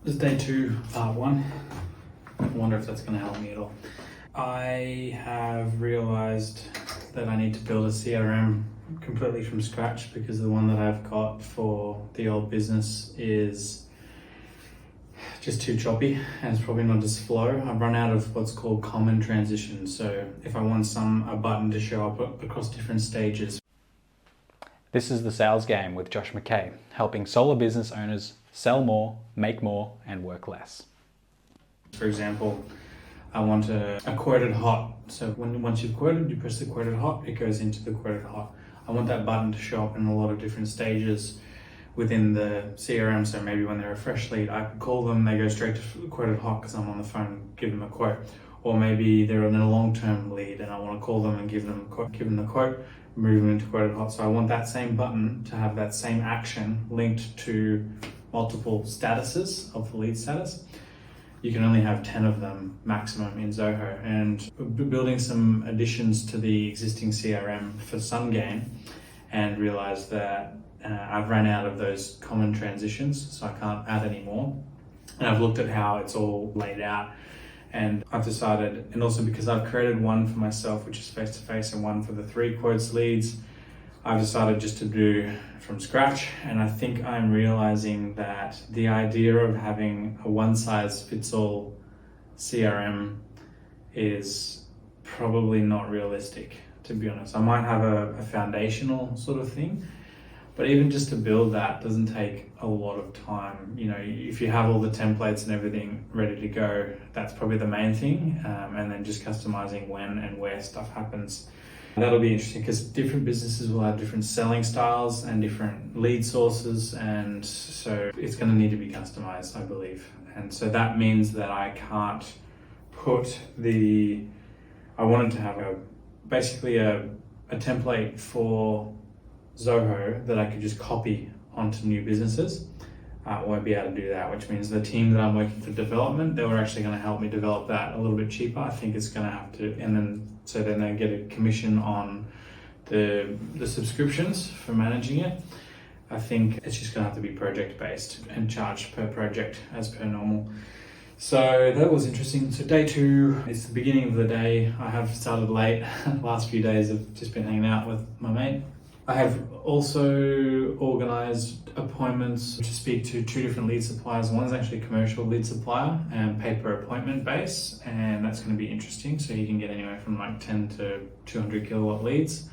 This is day 2, part 1. I wonder if that's going to help me at all. I have realized that I need to build a CRM completely from scratch because the one that I've got for the old business is just too choppy and it's probably not as flow. I've run out of what's called common transitions. So if I want a button to show up across different stages. This is The Sales Game with Josh McKay, helping solo business owners sell more, make more, and work less. For example, I want a quoted hot. So once you've quoted, you press the quoted hot, it goes into the quoted hot. I want that button to show up in a lot of different stages within the CRM. So maybe when they're a fresh lead, I could call them, they go straight to quoted hot because I'm on the phone, give them a quote. Or maybe they're in a long-term lead and I want to call them and give them the quote, move them into quoted hot. So I want that same button to have that same action linked to multiple statuses of the lead status. You can only have 10 of them maximum in Zoho, and building some additions to the existing CRM for some gain and realized that I've ran out of those common transitions, so I can't add any more. And I've looked at how it's all laid out, and I've decided, and also because I've created one for myself, which is face-to-face, and one for the 3 quotes leads, I've decided just to do from scratch. And I think I'm realizing that the idea of having a one-size-fits-all CRM is probably not realistic, to be honest. I might have a foundational sort of thing, but even just to build that doesn't take a lot of time. You know, if you have all the templates and everything ready to go, that's probably the main thing. And then just customizing when and where stuff happens. That'll be interesting because different businesses will have different selling styles and different lead sources, and so it's going to need to be customized, I believe. And so that means that I can't put I wanted to have basically a template for Zoho that I could just copy onto new businesses. I won't be able to do that, which means the team that I'm working for development, they were actually going to help me develop that a little bit cheaper. I think it's going to have to, and then they get a commission on the subscriptions for managing it. I think it's just going to have to be project based and charged per project as per normal. So that was interesting. So day 2 is the beginning of the day. I have started late. The last few days I've just been hanging out with my mate. I have also organized appointments to speak to 2 different lead suppliers. One is actually a commercial lead supplier and pay per appointment base, and that's going to be interesting. So you can get anywhere from like 10 to 200 kilowatt leads.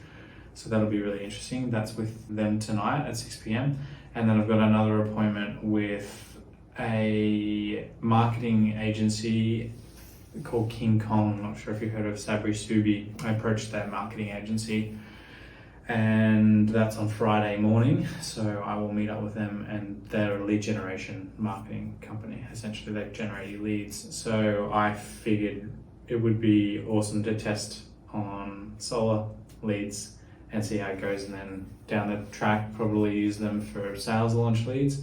So that'll be really interesting. That's with them tonight at 6 p.m. And then I've got another appointment with a marketing agency called King Kong. I'm not sure if you've heard of Sabri Subi. I approached that marketing agency, and that's on Friday morning. So I will meet up with them, and they're a lead generation marketing company. Essentially, they generate leads. So I figured it would be awesome to test on solar leads and see how it goes, and then down the track probably use them for sales launch leads.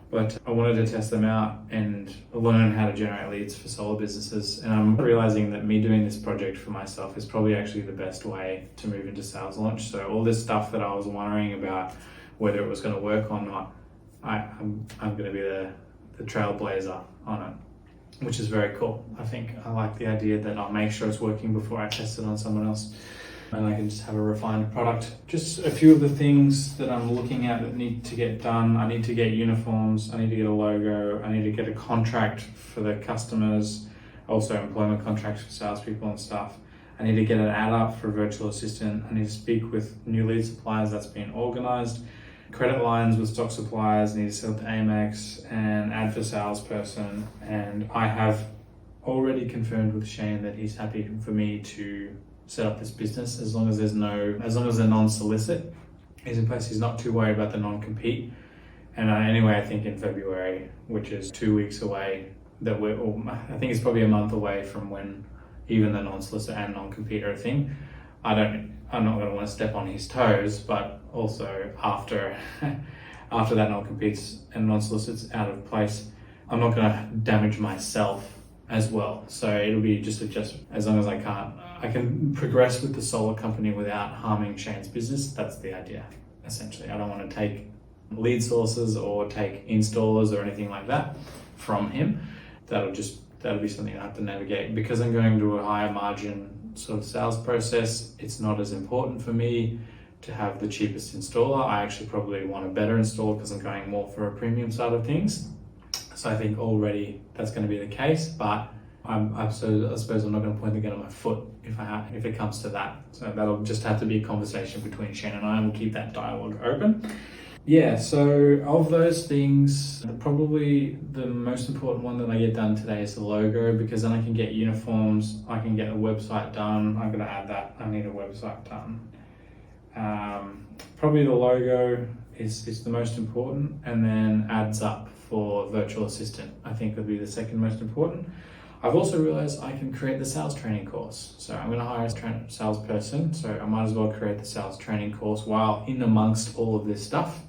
But I wanted to test them out and learn how to generate leads for solar businesses. And I'm realizing that me doing this project for myself is probably actually the best way to move into sales launch. So all this stuff that I was wondering about whether it was going to work or not, I'm going to be the trailblazer on it, which is very cool. I think I like the idea that I'll make sure it's working before I test it on someone else, and I can just have a refined product. Just a few of the things that I'm looking at that need to get done. I need to get uniforms, I need to get a logo, I need to get a contract for the customers, also employment contracts for salespeople and stuff. I need to get an ad up for a virtual assistant. I need to speak with new lead suppliers, that's been organized. Credit lines with stock suppliers, I need to sell to Amex, and ad for salesperson. And I have already confirmed with Shane that he's happy for me to set up this business as long as they're non-solicit is in place. He's not too worried about the non-compete. And anyway, I think in February, which is 2 weeks away, I think it's probably a month away from when even the non-solicit and non-compete are a thing. I'm not going to want to step on his toes, but also after that non-competes and non-solicits out of place, I'm not going to damage myself as well. So it'll be just as long as I can progress with the solar company without harming Shane's business. That's the idea, essentially. I don't want to take lead sources or take installers or anything like that from him. That'll be something I have to navigate. Because I'm going to a higher margin sort of sales process, it's not as important for me to have the cheapest installer. I actually probably want a better installer because I'm going more for a premium side of things. So I think already that's going to be the case, but I suppose I'm not going to point the gun at my foot if it comes to that. So that'll just have to be a conversation between Shane and I, and we'll keep that dialogue open. Yeah, so of those things, probably the most important one that I get done today is the logo, because then I can get uniforms, I can get a website done. I'm going to add that. I need a website done. Probably the logo is the most important, and then adds up for virtual assistant, I think would be the second most important. I've also realized I can create the sales training course. So I'm going to hire a salesperson, so I might as well create the sales training course while in amongst all of this stuff.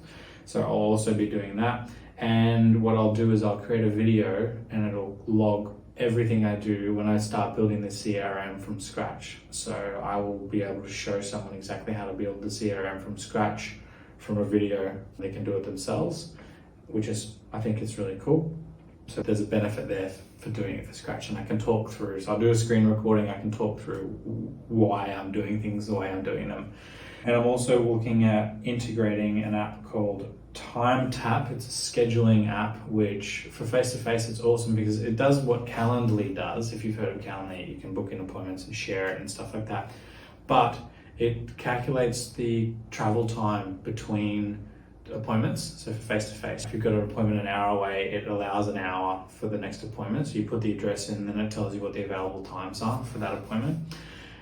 So I'll also be doing that. And what I'll do is I'll create a video and it'll log everything I do when I start building the CRM from scratch. So I will be able to show someone exactly how to build the CRM from scratch from a video. They can do it themselves, which is, I think it's really cool. So there's a benefit there for doing it from scratch, and I can talk through. So I'll do a screen recording, I can talk through why I'm doing things the way I'm doing them. And I'm also looking at integrating an app called TimeTap. It's a scheduling app, which for face-to-face, it's awesome because it does what Calendly does. If you've heard of Calendly, you can book in appointments and share it and stuff like that. But it calculates the travel time between appointments. So for face-to-face, if you've got an appointment an hour away, it allows an hour for the next appointment. So you put the address in, then it tells you what the available times are for that appointment.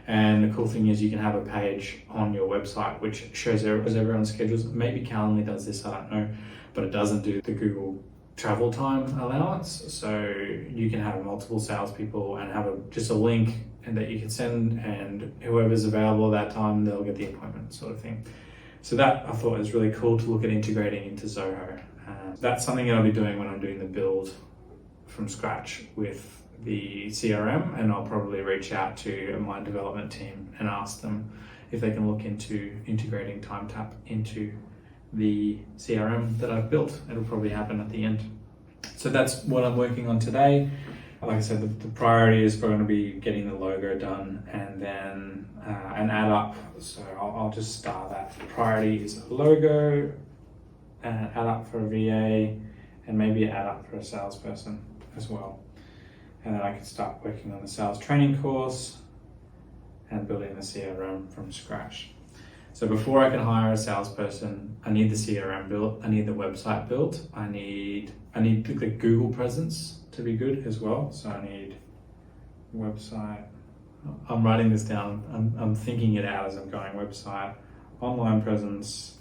And the cool thing is you can have a page on your website which shows everyone's schedules. Maybe Calendly does this, I don't know, but it doesn't do the Google travel time allowance. So you can have multiple salespeople and have just a link and that you can send, and whoever's available at that time, they'll get the appointment, sort of thing. So that I thought was really cool to look at integrating into Zoho. That's something that I'll be doing when I'm doing the build from scratch with the CRM, and I'll probably reach out to my development team and ask them if they can look into integrating TimeTap into the CRM that I've built. It'll probably happen at the end. So that's what I'm working on today. Like I said, the priority is going to be getting the logo done, and then an add up. So I'll just start that. Priority is a logo, an add up for a VA, and maybe an add up for a salesperson as well. And then I can start working on the sales training course and building the CRM from scratch. So before I can hire a salesperson, I need the CRM built, I need the website built, I need the Google presence to be good as well. So I need website. I'm writing this down. I'm thinking it out as I'm going. Website, online presence.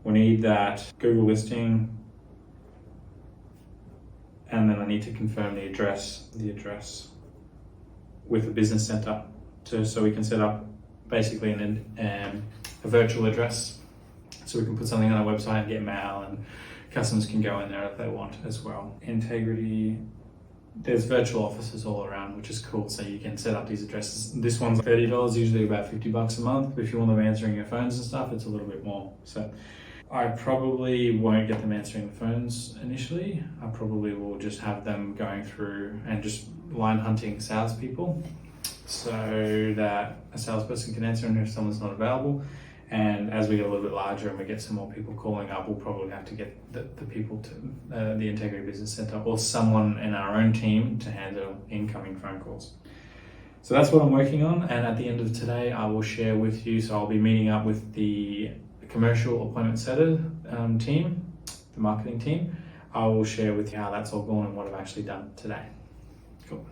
We need that Google listing. And then I need to confirm the address with a business center so we can set up basically a virtual address, so we can put something on our website and get mail, and customers can go in there if they want as well. Integrity, there's virtual offices all around, which is cool. So you can set up these addresses. This one's $30, usually about $50 a month. But if you want them answering your phones and stuff, it's a little bit more. So I probably won't get them answering the phones initially. I probably will just have them going through and just line hunting salespeople so that a salesperson can answer, and if someone's not available. And as we get a little bit larger and we get some more people calling up, we'll probably have to get the people to the Integrity Business Center or someone in our own team to handle incoming phone calls. So that's what I'm working on. And at the end of today, I will share with you. So I'll be meeting up with the commercial appointment setter team, the marketing team. I will share with you how that's all gone and what I've actually done today. Cool.